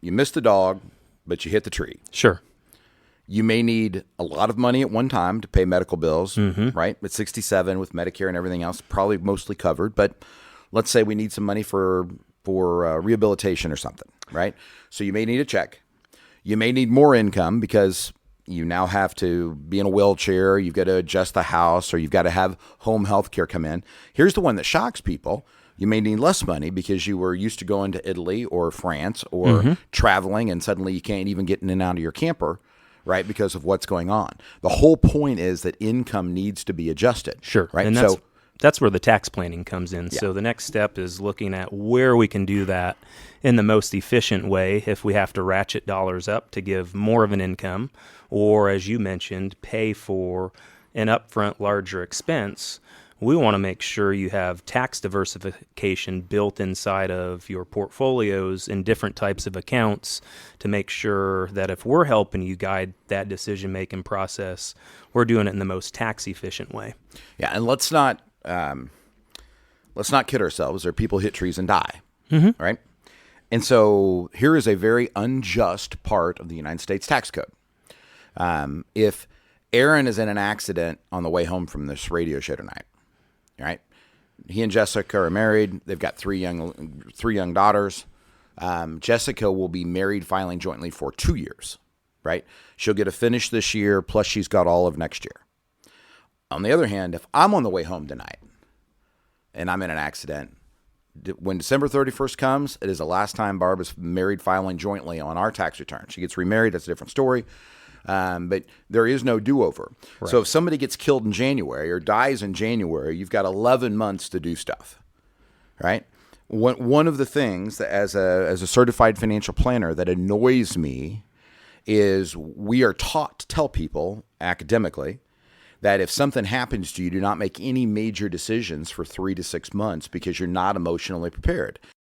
you missed the dog, but you hit the tree. Sure. You may need a lot of money at one time to pay medical bills, right? At 67 with Medicare and everything else, probably mostly covered. But let's say we need some money for rehabilitation or something, right? So you may need a check. You may need more income because you now have to be in a wheelchair. You've got to adjust the house, or you've got to have home health care come in. Here's the one that shocks people. You may need less money because you were used to going to Italy or France or traveling, and suddenly you can't even get in and out of your camper, right, because of what's going on. The whole point is that income needs to be adjusted. Sure. Right? And that's where the tax planning comes in. Yeah. So the next step is looking at where we can do that in the most efficient way if we have to ratchet dollars up to give more of an income, or, as you mentioned, pay for an upfront larger expense. We want to make sure you have tax diversification built inside of your portfolios in different types of accounts to make sure that if we're helping you guide that decision-making process, we're doing it in the most tax-efficient way. Yeah, and let's not kid ourselves. There are people hit trees and die, right? And so here is a very unjust part of the United States tax code. If Aaron is in an accident on the way home from this radio show tonight, right? He and Jessica are married. They've got three young daughters. Jessica will be married filing jointly for 2 years, right? She'll get a finish this year, plus she's got all of next year. On the other hand, if I'm on the way home tonight and I'm in an accident, when December 31st comes, it is the last time Barb is married filing jointly on our tax return. She gets remarried. That's a different story. But there is no do-over. Right. So if somebody gets killed in January or dies in January, you've got 11 months to do stuff, right? One of the things that as a certified financial planner that annoys me is we are taught to tell people academically that if something happens to you, do not make any major decisions for 3 to 6 months because you're not emotionally prepared.